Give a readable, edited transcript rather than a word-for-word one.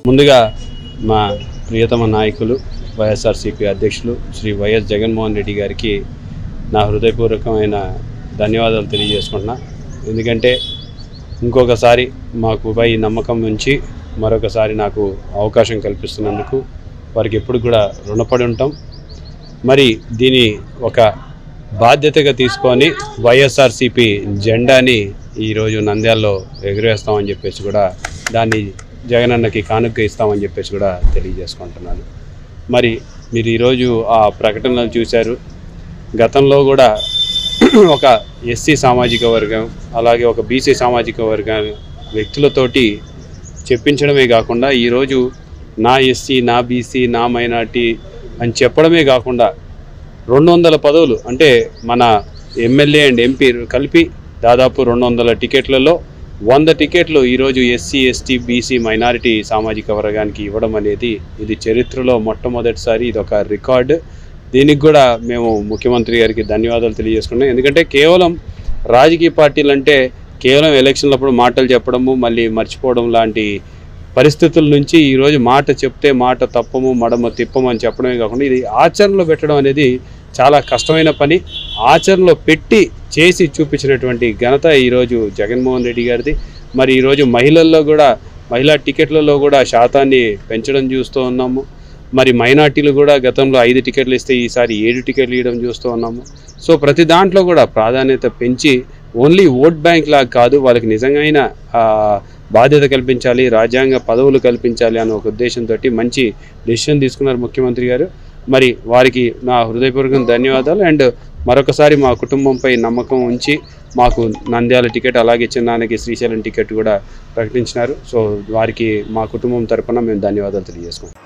ముందుగా మా ప్రియతమ నాయకులు వైఎస్ఆర్సీపీ అధ్యక్షులు శ్రీ వైఎస్ జగన్మోహన్ రెడ్డి గారికి నా హృదయపూర్వకమైన ధన్యవాదాలు తెలియజేసుకుంటున్నా. ఎందుకంటే ఇంకొకసారి మాకుపై నమ్మకం ఉంచి మరొకసారి నాకు అవకాశం కల్పిస్తున్నందుకు వారికి ఎప్పుడు కూడా రుణపడి ఉంటాం. మరి దీని ఒక బాధ్యతగా తీసుకొని వైఎస్ఆర్సీపీ జెండాని ఈరోజు నంద్యాలలో ఎగురవేస్తామని చెప్పేసి కూడా దాన్ని జగనన్నకి కానుక ఇస్తామని చెప్పేసి కూడా తెలియజేసుకుంటున్నాను. మరి మీరు ఈరోజు ఆ ప్రకటనలు చూశారు. గతంలో కూడా ఒక ఎస్సీ సామాజిక వర్గం అలాగే ఒక బీసీ సామాజిక వర్గం వ్యక్తులతోటి చెప్పించడమే కాకుండా ఈరోజు నా ఎస్సీ, నా బీసీ, నా మైనార్టీ అని చెప్పడమే కాకుండా 200 పదవులు అంటే మన ఎమ్మెల్యే అండ్ ఎంపీ కలిపి దాదాపు 200 టికెట్లలో 100 టికెట్లు ఈరోజు ఎస్సీ, ఎస్టీ, బీసీ, మైనారిటీ సామాజిక వర్గానికి ఇవ్వడం అనేది ఇది చరిత్రలో మొట్టమొదటిసారి. ఇది ఒక రికార్డు. దీనికి కూడా మేము ముఖ్యమంత్రి గారికి ధన్యవాదాలు తెలియజేసుకున్నాం. ఎందుకంటే కేవలం రాజకీయ పార్టీలు అంటే కేవలం ఎలక్షన్లప్పుడు మాటలు చెప్పడము మళ్ళీ మర్చిపోవడం లాంటి పరిస్థితుల నుంచి ఈరోజు మాట చెప్తే మాట తప్పము మడమ తిప్పము అని చెప్పడమే కాకుండా ఇది ఆచరణలో పెట్టడం అనేది చాలా కష్టమైన పని. ఆచరణలో పెట్టి చేసి చూపించినటువంటి ఘనత ఈరోజు జగన్మోహన్ రెడ్డి గారిది. మరి ఈరోజు మహిళల్లో కూడా మహిళా టికెట్లలో కూడా శాతాన్ని పెంచడం చూస్తూ ఉన్నాము. మరి మైనార్టీలు కూడా గతంలో 5 టికెట్లు ఇస్తే ఈసారి 7 టికెట్లు ఇవ్వడం చూస్తూ ఉన్నాము. సో ప్రతి దాంట్లో కూడా ప్రాధాన్యత పెంచి ఓన్లీ ఓట్ బ్యాంక్ లాగా కాదు, వాళ్ళకి నిజంగా బాధ్యత కల్పించాలి, రాజ్యాంగ పదవులు కల్పించాలి అనే ఒక ఉద్దేశంతో మంచి డెసిషన్ తీసుకున్నారు ముఖ్యమంత్రి గారు. మరి వారికి నా హృదయపూర్వక ధన్యవాదాలు. అండ్ మరొకసారి మా కుటుంబంపై నమ్మకం ఉంచి మాకు నంద్యాల టికెట్ అలాగే చిన్నానికి శ్రీశైలం టికెట్ కూడా ప్రకటించినారు. సో వారికి మా కుటుంబం తరపున మేము ధన్యవాదాలు తెలియజేసుకుంటాం.